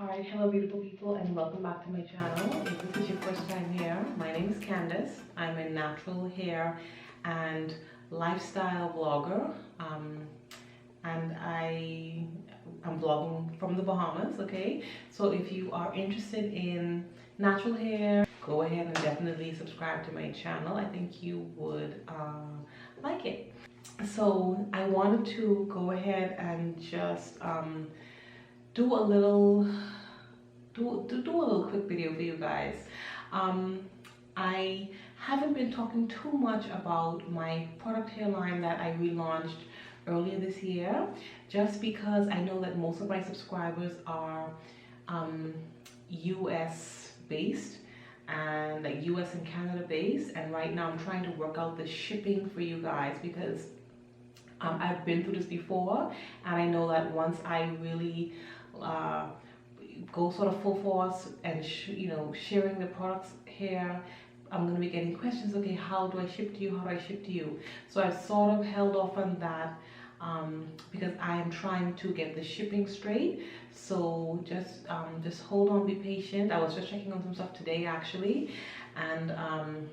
Alright, hello beautiful people and welcome back to my channel. If this is your first time here, my name is Candace. I'm a natural hair and lifestyle vlogger, and I'm vlogging from the Bahamas, okay? So if you are interested in natural hair, go ahead and definitely subscribe to my channel. I think you would like it. So I wanted to go ahead and just do a little quick video for you guys. I haven't been talking too much about my product hairline that I relaunched earlier this year, just because I know that most of my subscribers are US based and like US and Canada based, and right now I'm trying to work out the shipping for you guys because I've been through this before, and I know that once I really go sort of full force and sharing the products here, I'm going to be getting questions. Okay, how do I ship to you? How do I ship to you? So I've sort of held off on that because I am trying to get the shipping straight. So just hold on, be patient. I was just checking on some stuff today actually, and I'm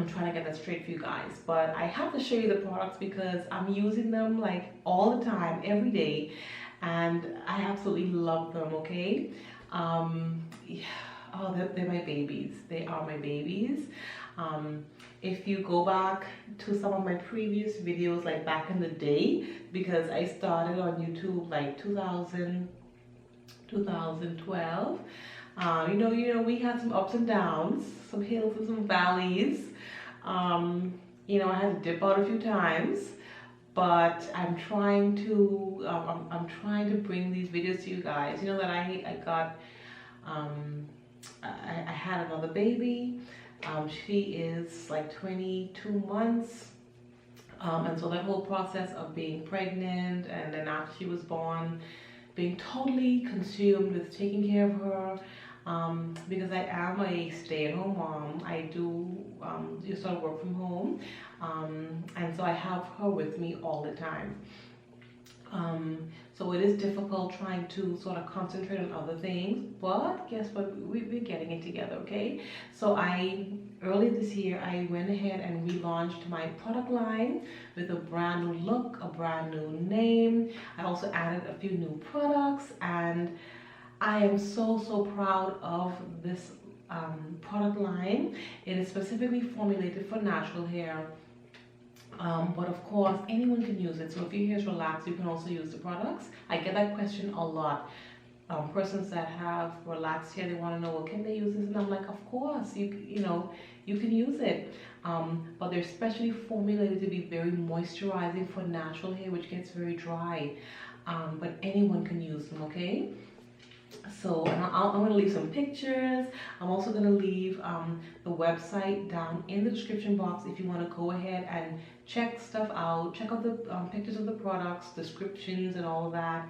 trying to get that straight for you guys. But I have to show you the products because I'm using them like all the time, every day, and I absolutely love them. Okay, yeah. Oh, they're my babies. They are my babies. If you go back to some of my previous videos, like back in the day, because I started on YouTube like 2012. We had some ups and downs, some hills and some valleys. I had to dip out a few times, but I'm trying to bring these videos to you guys. You know that I got I had another baby. She is like 22 months. And so that whole process of being pregnant and then after she was born, being totally consumed with taking care of her, because I am a stay-at-home mom. I do just sort of work from home, and so I have her with me all the time. So it is difficult trying to sort of concentrate on other things, but guess what? We're getting it together, okay? So early this year, I went ahead and relaunched my product line with a brand new look, a brand new name. I also added a few new products, and I am so proud of this product line. It is specifically formulated for natural hair. But of course, anyone can use it. So if your hair is relaxed, you can also use the products. I get that question a lot. Persons that have relaxed hair, they want to know, well, can they use this? And I'm like, of course, you can use it. But they're specially formulated to be very moisturizing for natural hair, which gets very dry. But anyone can use them, okay? So I'm going to leave some pictures. I'm also going to leave the website down in the description box if you want to go ahead and check stuff out. Check out the pictures of the products, descriptions and all of that,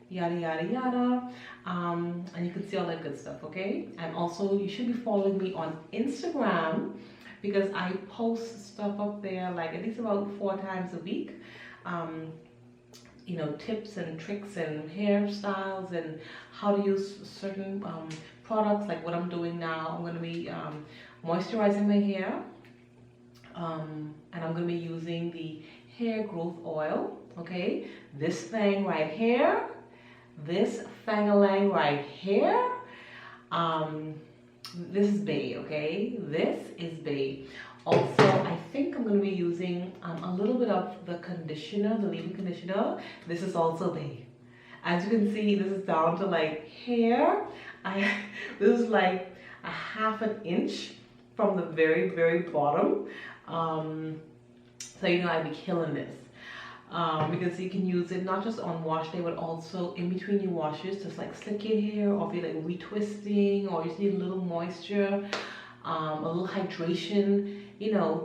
yada yada yada, and you can see all that good stuff, okay? And also you should be following me on Instagram because I post stuff up there like at least about 4 times a week. Tips and tricks and hairstyles and how to use certain products, like what I'm doing now. I'm going to be moisturizing my hair, and I'm going to be using the hair growth oil, okay? This thing right here, this thang-a-lang right here, this is Bay, okay? This is Bay. Also, I think I'm going to be using a little bit of the conditioner, the leave-in conditioner. This is also Bay. As you can see, this is down to like hair. This is like a ½ inch from the very bottom. So I'd be killing this. Because you can use it not just on wash day, but also in between your washes, just like slick your hair, or if you're like retwisting, or you just need a little moisture, a little hydration,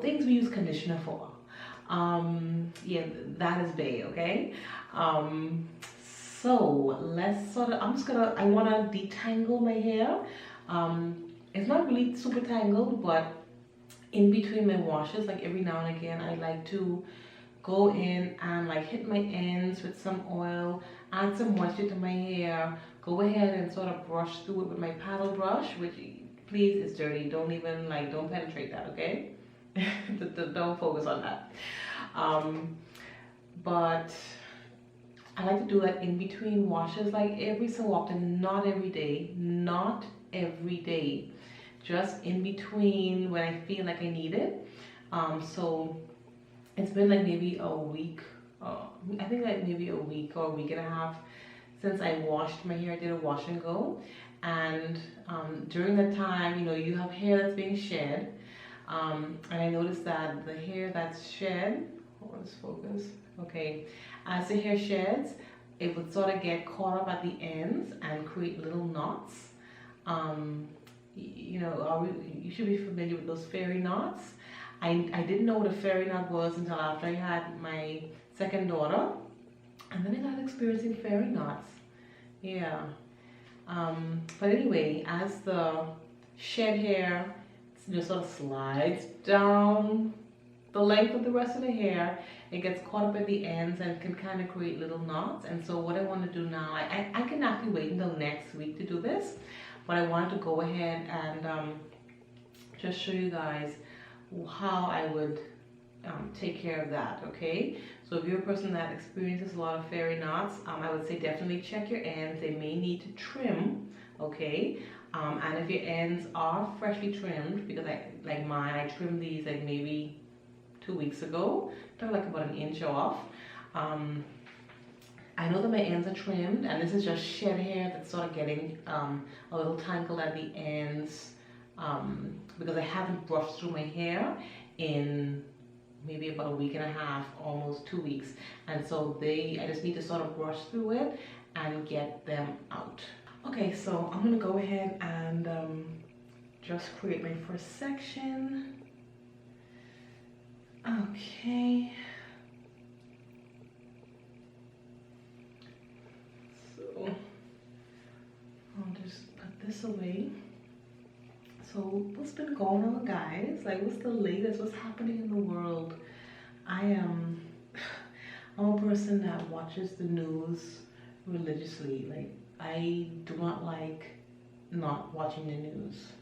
things we use conditioner for. Yeah, that is Bay, okay? So let's I want to detangle my hair. It's not really super tangled, but in between my washes, like every now and again, I like to go in and like hit my ends with some oil, add some moisture to my hair, go ahead and sort of brush through it with my paddle brush, which please is dirty. Don't even like, don't penetrate that, okay? Don't focus on that. But I like to do that in between washes, like every so often, not every day, not every day, just in between when I feel like I need it. So it's been like maybe a week, I think like maybe a week or a week and a half since I washed my hair. I did a wash and go, and during that time, you know, you have hair that's being shed, and I noticed that the hair that's shed, let's focus, okay, as the hair sheds, it would sort of get caught up at the ends and create little knots. You know, you should be familiar with those fairy knots. I didn't know what a fairy knot was until after I had my second daughter, and then I got experiencing fairy knots. Yeah. But anyway, as the shed hair just sort of slides down the length of the rest of the hair, it gets caught up at the ends and can kind of create little knots. And so what I want to do now, I can actually wait until next week to do this, but I wanted to go ahead and just show you guys how I would take care of that, okay? So if you're a person that experiences a lot of fairy knots, I would say definitely check your ends. They may need to trim, okay? And if your ends are freshly trimmed, because like mine, I trimmed these like maybe 2 weeks ago, they're like about an inch off. I know that my ends are trimmed, and this is just shed hair that's sort of getting a little tangled at the ends, because I haven't brushed through my hair in maybe about a week and a half, almost 2 weeks, and so I just need to sort of brush through it and get them out. Okay, so I'm gonna go ahead and just create my first section. Okay. So I'll just put this away. So what's been going on, guys? Like, what's the latest? What's happening in the world? I'm a person that watches the news religiously. Like, I do not like not watching the news.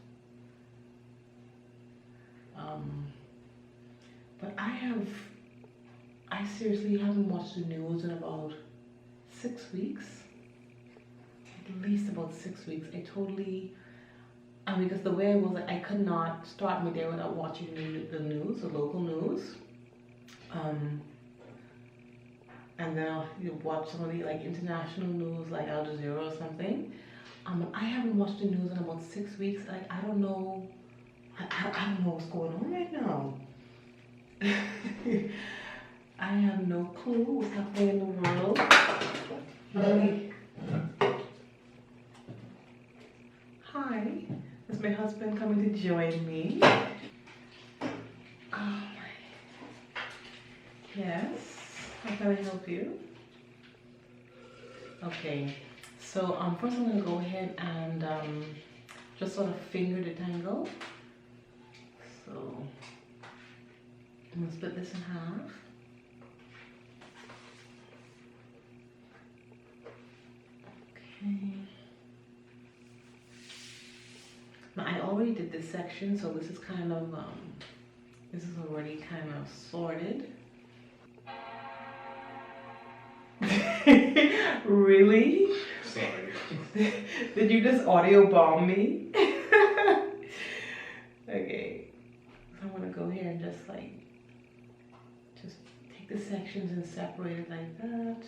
But I seriously haven't watched the news in about 6 weeks. At least about 6 weeks. I totally, because the way I was, like, I could not start my day without watching the news, the local news. And then I'll watch some of the like international news, like Al Jazeera or something. I haven't watched the news in about 6 weeks. Like, I don't know, I don't know what's going on right now. I have no clue what's happening in the world. Hi, is my husband coming to join me? Oh my. Yes, how can I help you? Okay, so first I'm going to go ahead and just sort of finger detangle. So I'm going to split this in half. Okay. Now I already did this section, so this is kind of, this is already kind of sorted. Really? Sorry. Did you just audio bomb me? Okay, so I'm gonna go here and just take the sections and separate it like that.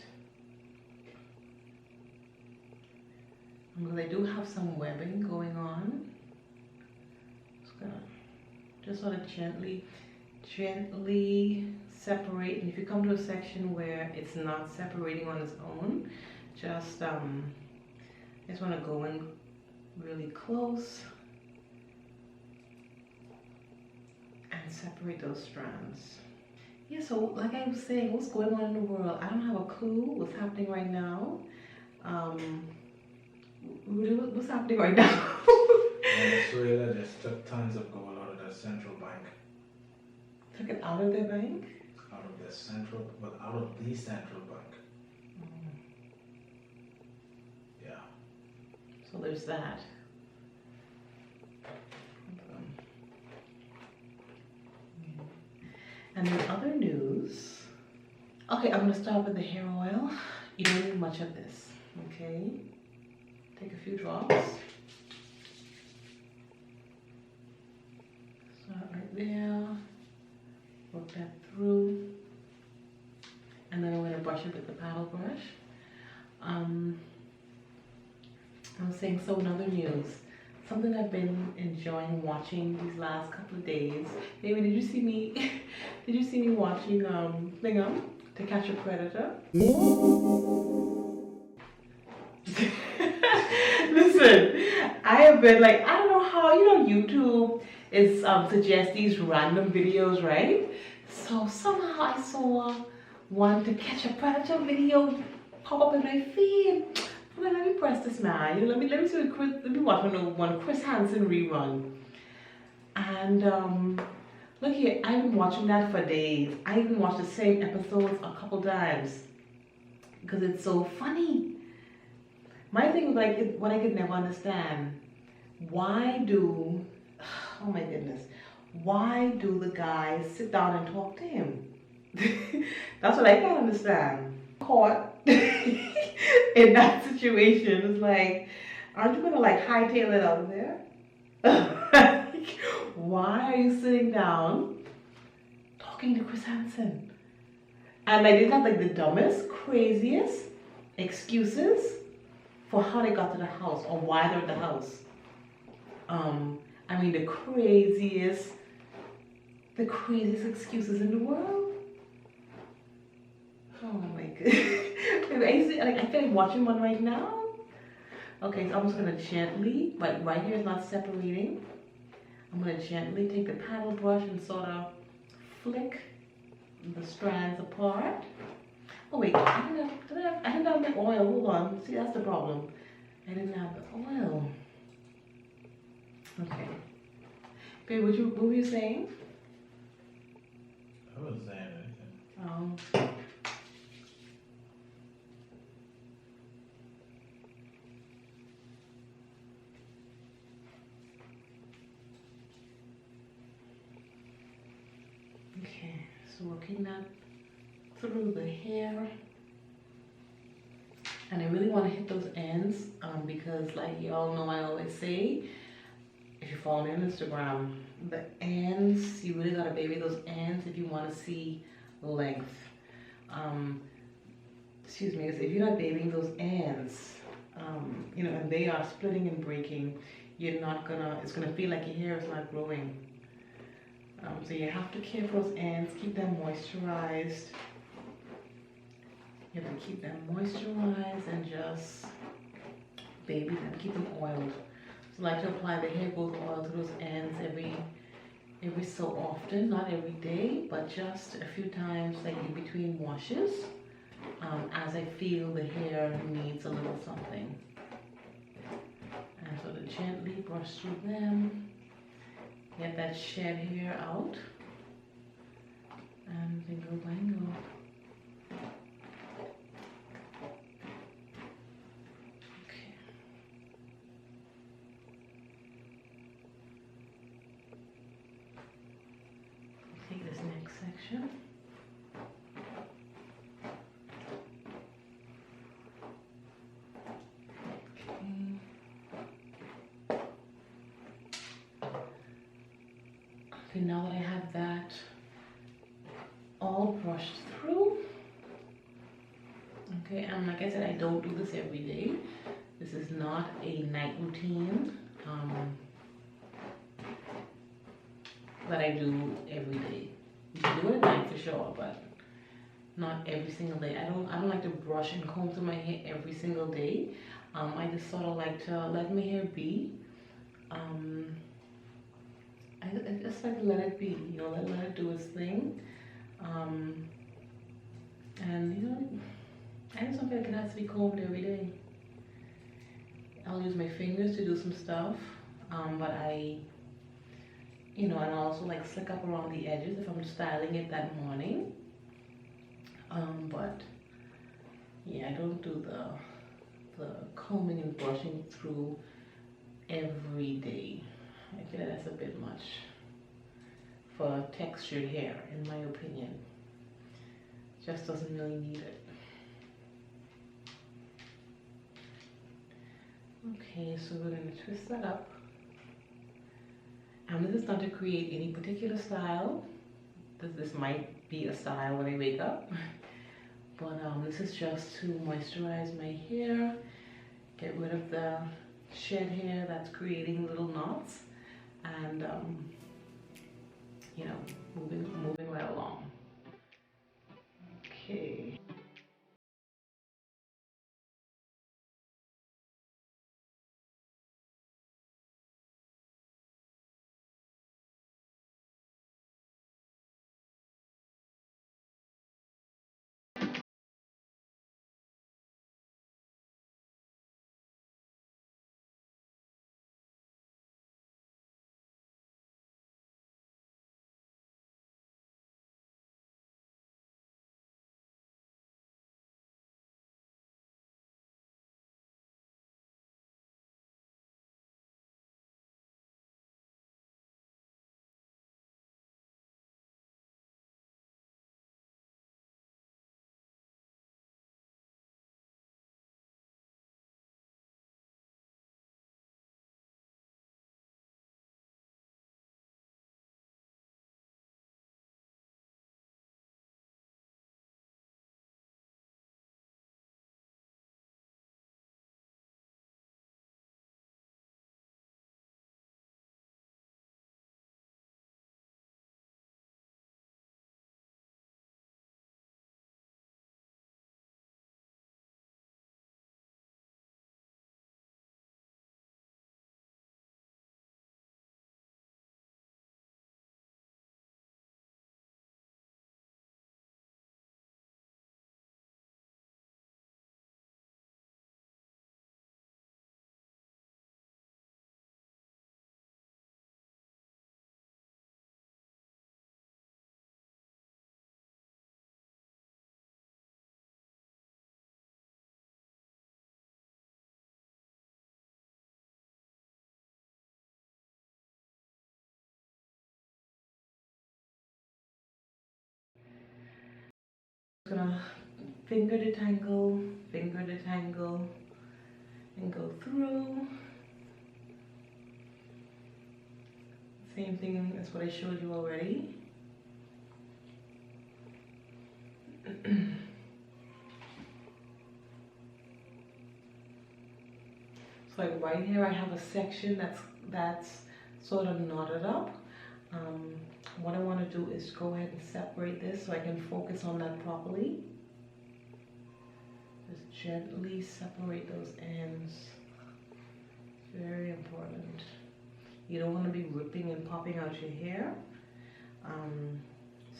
Because I do have some webbing going on. Just gonna sort of gently separate. And if you come to a section where it's not separating on its own, just I just want to go in really close and separate those strands. Yeah, so like I was saying, what's going on in the world? I don't have a clue what's happening right now. What's happening right now? Venezuela just took tons of gold out of their central bank. Took it out of their bank? Out of the central bank. Mm. Yeah. So there's that. And then other news. Okay, I'm gonna start with the hair oil. You don't need much of this, okay? Take a few drops. Start right there. Work that through. And then I'm gonna brush it with the paddle brush. I'm saying, so in other news, something I've been enjoying watching these last couple of days. Baby, did you see me? Did you see me watching To Catch a Predator? Listen, I have been like, I don't know how, YouTube is suggests these random videos, right? So somehow I saw one To Catch a Predator video pop up in my feed. Well, let me press this now. Let me see let me watch one Chris Hansen rerun. And look here, I've been watching that for days. I even watched the same episodes a couple times because it's so funny. My thing was like what I could never understand. Why do oh my goodness, why do the guys sit down and talk to him? That's what I can't understand. Caught in that situation, it's like, aren't you gonna like hightail it out of there? Why are you sitting down talking to Chris Hansen? And they did have like the dumbest, craziest excuses for how they got to the house or why they're at the house. I mean the craziest excuses in the world. Oh my goodness. I feel like watching one right now. Okay, so I'm just gonna gently, but right here is not separating. I'm gonna gently take the paddle brush and sort of flick the strands apart. Oh wait, I didn't have the oil. Hold on. See, that's the problem. I didn't have the oil. Okay. Babe, what were you saying? I wasn't saying anything. Oh. Okay, so working that through the hair. And I really want to hit those ends because like y'all know I always say, if you follow me on Instagram, the ends, you really gotta baby those ends if you want to see length. Excuse me, because if you're not babying those ends, and they are splitting and breaking, it's gonna feel like your hair is not growing. So you have to care for those ends, keep them moisturized. You have to keep them moisturized and just baby them, keep them oiled. So I like to apply the hair growth oil to those ends every so often, not every day, but just a few times, like in between washes, as I feel the hair needs a little something. And so to gently brush through them, get that shed hair out, and bingo bango. Take this next section. Okay, now that I have that all brushed through, okay, and like I said, I don't do this every day. This is not a night routine that I do every day. You can do it at night for sure, but not every single day. I don't like to brush and comb through my hair every single day. I just sort of like to let my hair be. I just like to let it be, let it do its thing. And I just don't feel like it has to be combed every day. I'll use my fingers to do some stuff, but and I also like slick up around the edges if I'm styling it that morning. But yeah, I don't do the the combing and brushing through every day. I feel like that's a bit much for textured hair, in my opinion. Just doesn't really need it. Okay, so we're going to twist that up. And this is not to create any particular style. This might be a style when I wake up. But this is just to moisturize my hair, get rid of the shed hair that's creating little knots, and you know, moving right along. Okay. I'm gonna finger detangle, and go through. Same thing as what I showed you already. So like right here I have a section that's sort of knotted up. What I want to do is go ahead and separate this so I can focus on that properly. Just gently separate those ends. Very important. You don't want to be ripping and popping out your hair.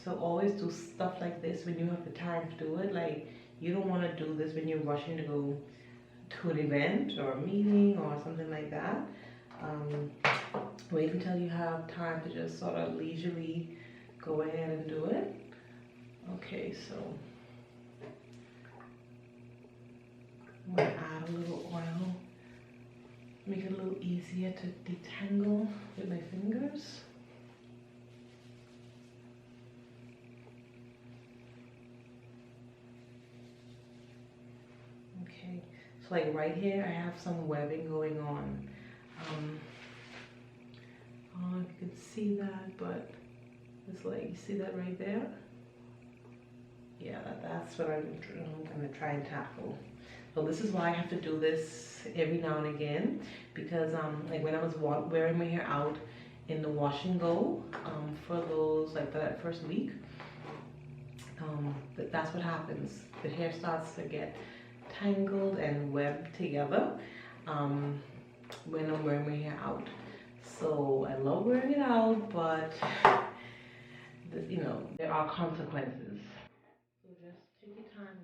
So always do stuff like this when you have the time to do it. Like, you don't want to do this when you're rushing to go to an event or a meeting or something like that. Wait until you have time to just sort of leisurely go ahead and do it. Okay, so I'm going to add a little oil, make it a little easier to detangle with my fingers. Okay, so like right here I have some webbing going on. I don't know if you can see that, but it's like, you see that right there? Yeah, that's what I'm gonna try and tackle. So this is why I have to do this every now and again, because like when I was wearing my hair out in the wash and go for those, like that first week, that's what happens. The hair starts to get tangled and webbed together when I'm wearing my hair out. So I love wearing it out, but you know, there are consequences. So just take your time.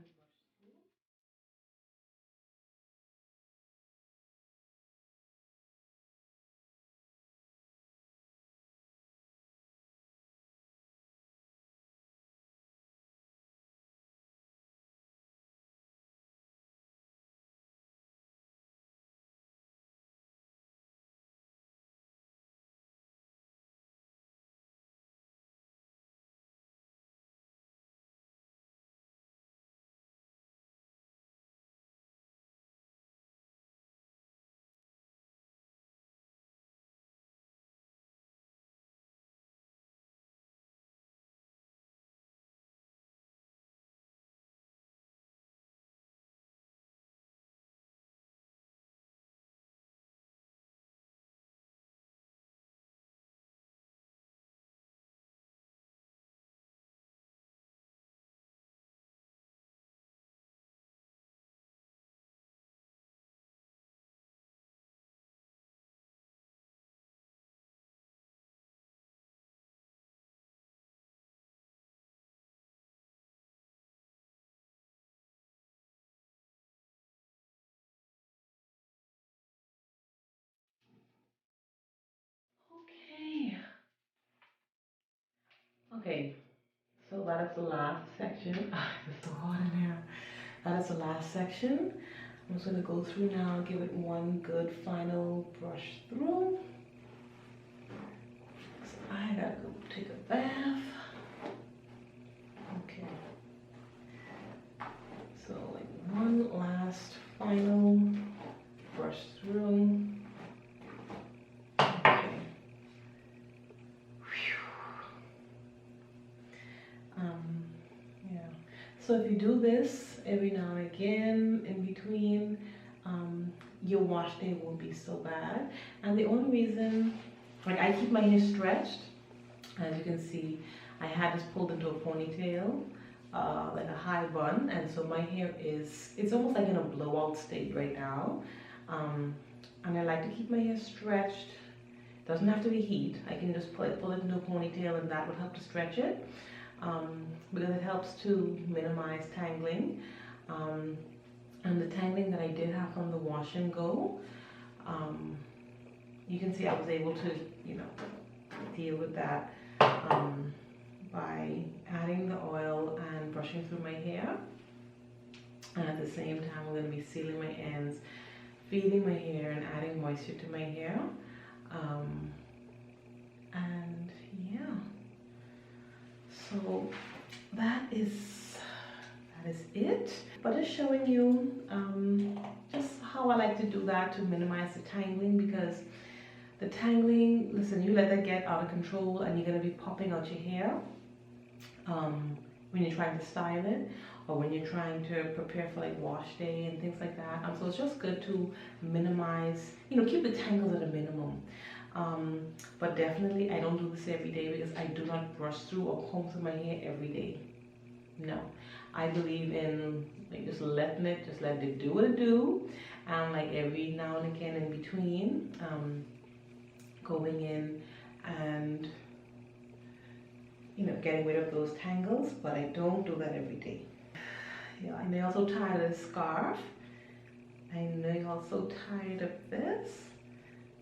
Okay. Okay, so that is the last section. It's so hot in here. That is the last section. I'm just going to go through now and give it one good final brush through. So I gotta go take a bath. Okay. So like one last final brush through. Okay. Yeah. So if you do this every now and again in between, your wash day won't be so bad. And the only reason, like I keep my hair stretched, as you can see, I had this pulled into a ponytail, like a high bun, and so my hair it's almost like in a blowout state right now. And I like to keep my hair stretched. It doesn't have to be heat. I can just pull it into a ponytail, and that would help to stretch it, because it helps to minimize tangling. And the tangling that I did have from the wash and go, you can see I was able to, you know, deal with that by adding the oil and brushing through my hair. And at the same time, I'm going to be sealing my ends, feeding my hair, and adding moisture to my hair. And yeah, so that is it. But just showing you just how I like to do that to minimize the tangling, because the tangling, listen, you let that get out of control and you're going to be popping out your hair when you're trying to style it, or when you're trying to prepare for like wash day and things like that. So it's just good to minimize, you know, keep the tangles at a minimum. But definitely I don't do this every day, because I do not brush through or comb through my hair every day. No, I believe in like just let it do what it do, and like every now and again in between, going in and, you know, getting rid of those tangles. But I don't do that every day. Yeah, I may also tie this scarf. I know you're also tired of this,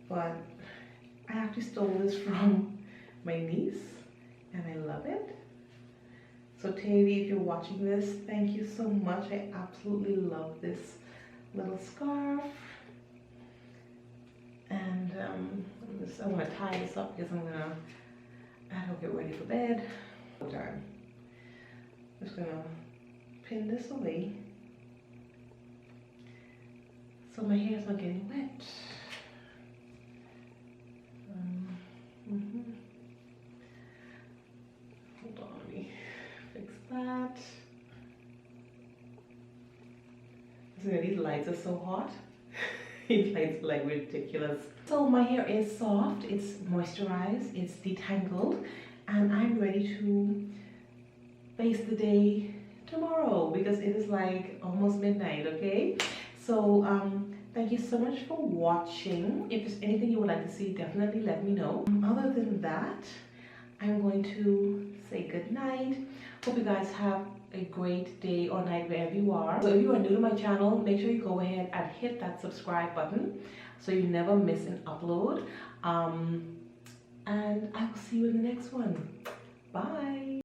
but I actually stole this from my niece and I love it. So Tavy, if you're watching this, thank you so much. I absolutely love this little scarf. And I want to tie this up because I don't get ready for bed. I'm just gonna pin this away so my hair's not getting wet. Hold on, let me fix that. Listen, these lights are so hot. These lights are like ridiculous. So my hair is soft, it's moisturized, it's detangled, and I'm ready to face the day tomorrow, because it is like almost midnight, okay? So thank you so much for watching. If there's anything you would like to see, definitely let me know. Other than that, I'm going to say good night. Hope you guys have a great day or night wherever you are. So if you are new to my channel, make sure you go ahead and hit that subscribe button so you never miss an upload. And I will see you in the next one. Bye.